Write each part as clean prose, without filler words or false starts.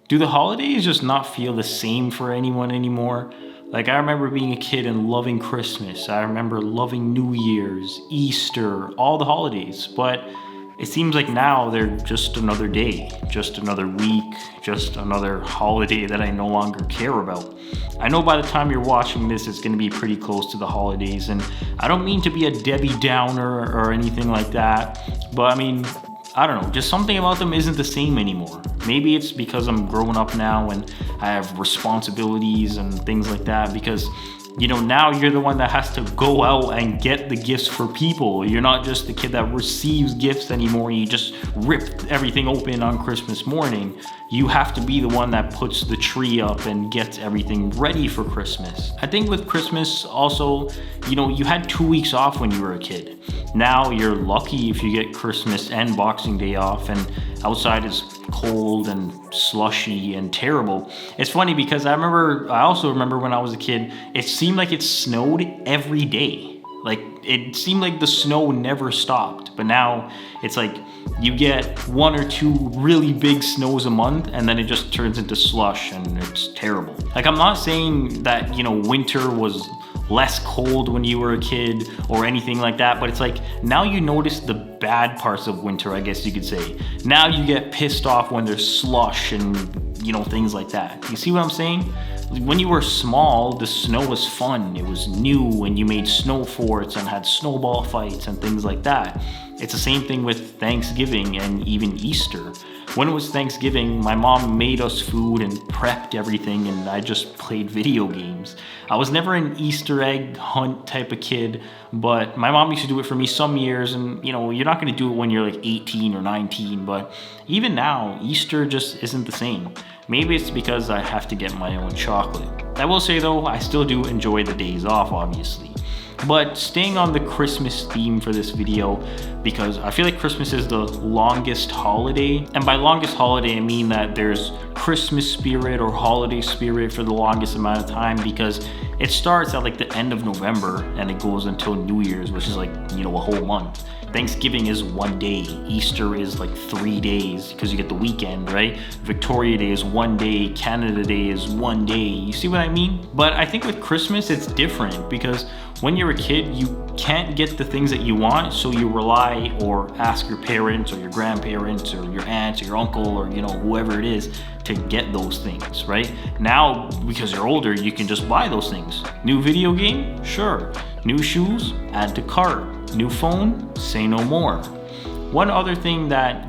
Do the holidays just not feel the same for anyone anymore? Like, I remember being a kid and loving Christmas. I remember loving New Year's, Easter, all the holidays. But it seems like now they're just another day, just another week, just another holiday that I no longer care about. I know by the time you're watching this, it's going to be pretty close to the holidays. And I don't mean to be a Debbie Downer or anything like that. But I mean, I don't know, just something about them isn't the same anymore. Maybe it's because I'm growing up now and I have responsibilities and things like that, because now you're the one that has to go out and get the gifts for people. You're not just the kid that receives gifts anymore. You just rip everything open on Christmas morning. You have to be the one that puts the tree up and gets everything ready for Christmas. I think with Christmas also, you had 2 weeks off when you were a kid. Now you're lucky if you get Christmas and Boxing Day off, and outside is cold and slushy and terrible. It's funny because I also remember when I was a kid, it seemed like it snowed every day. Like, it seemed like the snow never stopped. But now it's like you get 1 or 2 really big snows a month, and then it just turns into slush, and it's terrible. Like, I'm not saying that, winter was less cold when you were a kid or anything like that, but it's like now you notice the bad parts of winter, I guess you could say. Now you get pissed off when there's slush and things like that. You see what I'm saying? When you were small, the snow was fun. It was new, and you made snow forts and had snowball fights and things like that. It's the same thing with Thanksgiving and even Easter. When it was Thanksgiving, my mom made us food and prepped everything, and I just played video games. I was never an Easter egg hunt type of kid, but my mom used to do it for me some years, and you're not going to do it when you're like 18 or 19, but even now, Easter just isn't the same. Maybe it's because I have to get my own chocolate. I will say though, I still do enjoy the days off, obviously. But staying on the Christmas theme for this video, because I feel like Christmas is the longest holiday. And by longest holiday, I mean that there's Christmas spirit or holiday spirit for the longest amount of time, because it starts at like the end of November and it goes until New Year's, which is like, a whole month. Thanksgiving is 1 day. Easter is like 3 days because you get the weekend, right? Victoria Day is 1 day. Canada Day is 1 day. You see what I mean? But I think with Christmas, it's different because when you're a kid, you can't get the things that you want, so you rely or ask your parents or your grandparents or your aunts or your uncle or whoever it is to get those things, right? Now, because you're older, you can just buy those things. New video game? Sure. New shoes? Add to cart. New phone? Say no more. One other thing that,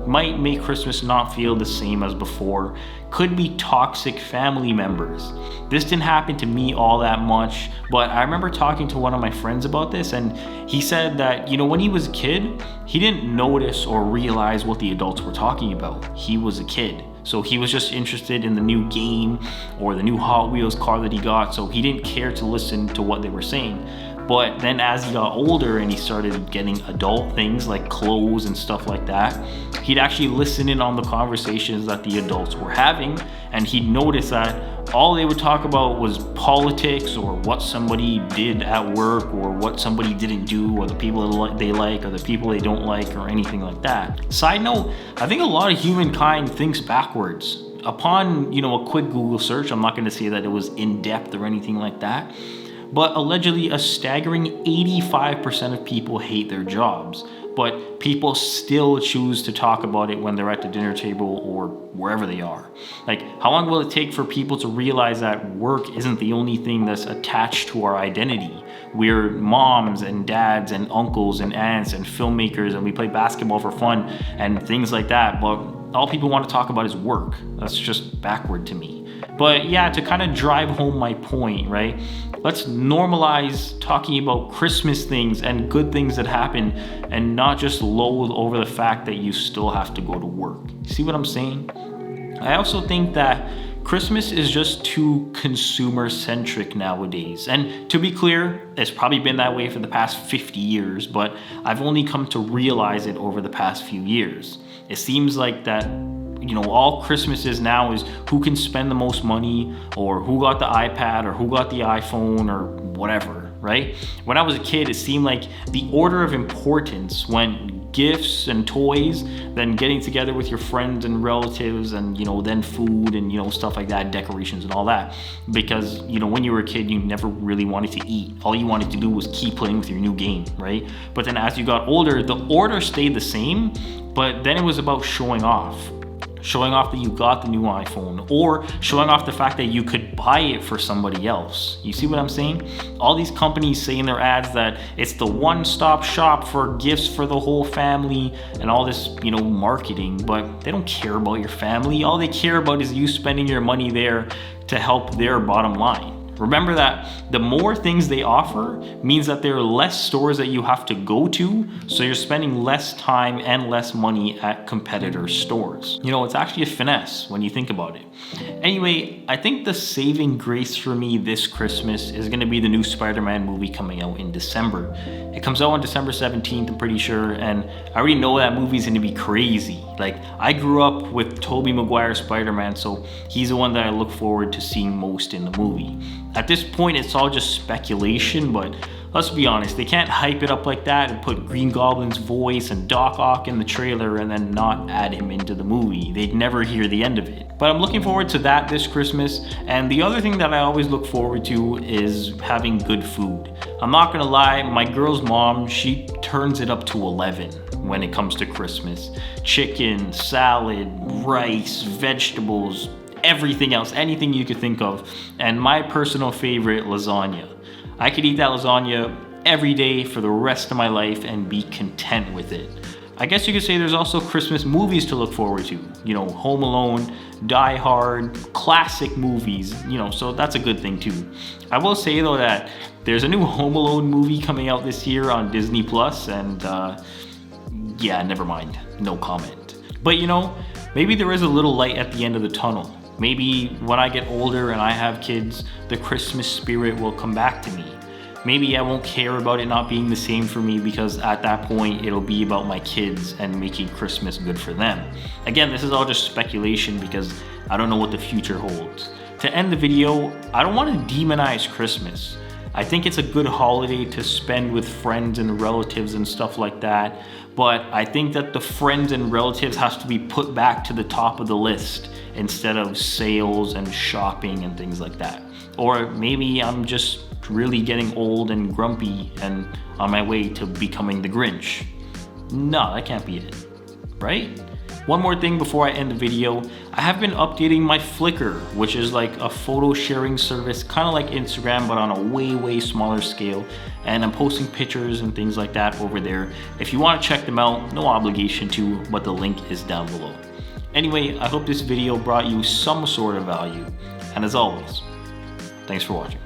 might make Christmas not feel the same as before could be toxic family members. This didn't happen to me all that much, but I remember talking to one of my friends about this, and he said that, when he was a kid, he didn't notice or realize what the adults were talking about. He was a kid. So he was just interested in the new game or the new Hot Wheels car that he got, so he didn't care to listen to what they were saying. But then as he got older and he started getting adult things like clothes and stuff like that, he'd actually listen in on the conversations that the adults were having, and he'd notice that all they would talk about was politics or what somebody did at work or what somebody didn't do or the people they like or the people they don't like or anything like that. Side note, I think a lot of humankind thinks backwards. Upon, a quick Google search, I'm not going to say that it was in-depth or anything like that, but allegedly a staggering 85% of people hate their jobs, but people still choose to talk about it when they're at the dinner table or wherever they are. Like, how long will it take for people to realize that work isn't the only thing that's attached to our identity? We're moms and dads and uncles and aunts and filmmakers, and we play basketball for fun and things like that, but all people want to talk about is work. That's just backward to me. But yeah, to kind of drive home my point, right? Let's normalize talking about Christmas things and good things that happen and not just loathe over the fact that you still have to go to work. See what I'm saying? I also think that Christmas is just too consumer-centric nowadays. And to be clear, it's probably been that way for the past 50 years, but I've only come to realize it over the past few years. It seems like that all Christmas is now is who can spend the most money or who got the iPad or who got the iPhone or whatever, right? When I was a kid, it seemed like the order of importance went gifts and toys than getting together with your friends and relatives and, you know, then food and, you know, stuff like that, decorations and all that. Because, you know, when you were a kid, you never really wanted to eat. All you wanted to do was keep playing with your new game, right? But then as you got older, the order stayed the same, but then it was about showing off. Showing off that you got the new iPhone, or showing off the fact that you could buy it for somebody else. You see what I'm saying? All these companies say in their ads that it's the one-stop shop for gifts for the whole family and all this, you know, marketing, but they don't care about your family. All they care about is you spending your money there to help their bottom line. Remember that the more things they offer means that there are less stores that you have to go to, so you're spending less time and less money at competitor stores. You know, it's actually a finesse when you think about it. Anyway, I think the saving grace for me this Christmas is gonna be the new Spider-Man movie coming out in December. It comes out on December 17th, I'm pretty sure, and I already know that movie's gonna be crazy. Like, I grew up with Tobey Maguire's Spider-Man, so he's the one that I look forward to seeing most in the movie. At this point, it's all just speculation, but let's be honest, they can't hype it up like that and put Green Goblin's voice and Doc Ock in the trailer and then not add him into the movie. They'd never hear the end of it. But I'm looking forward to that this Christmas, and the other thing that I always look forward to is having good food. I'm not gonna lie, my girl's mom, she turns it up to 11 when it comes to Christmas. Chicken, salad, rice, vegetables, everything else, anything you could think of, and my personal favorite, lasagna. I could eat that lasagna every day for the rest of my life and be content with it. I guess you could say there's also Christmas movies to look forward to. You know, Home Alone, Die Hard, classic movies, you know, so that's a good thing too. I will say though that there's a new Home Alone movie coming out this year on Disney Plus, and yeah, never mind, no comment. But you know, maybe there is a little light at the end of the tunnel. Maybe when I get older and I have kids, the Christmas spirit will come back to me. Maybe I won't care about it not being the same for me, because at that point it'll be about my kids and making Christmas good for them. Again, this is all just speculation because I don't know what the future holds. To end the video, I don't want to demonize Christmas. I think it's a good holiday to spend with friends and relatives and stuff like that, but I think that the friends and relatives has to be put back to the top of the list instead of sales and shopping and things like that. Or maybe I'm just really getting old and grumpy and on my way to becoming the Grinch. No, that can't be it, right? One more thing before I end the video, I have been updating my Flickr, which is like a photo sharing service, kind of like Instagram, but on a way smaller scale. And I'm posting pictures and things like that over there. If you want to check them out, no obligation to, but the link is down below. Anyway, I hope this video brought you some sort of value. And as always, thanks for watching.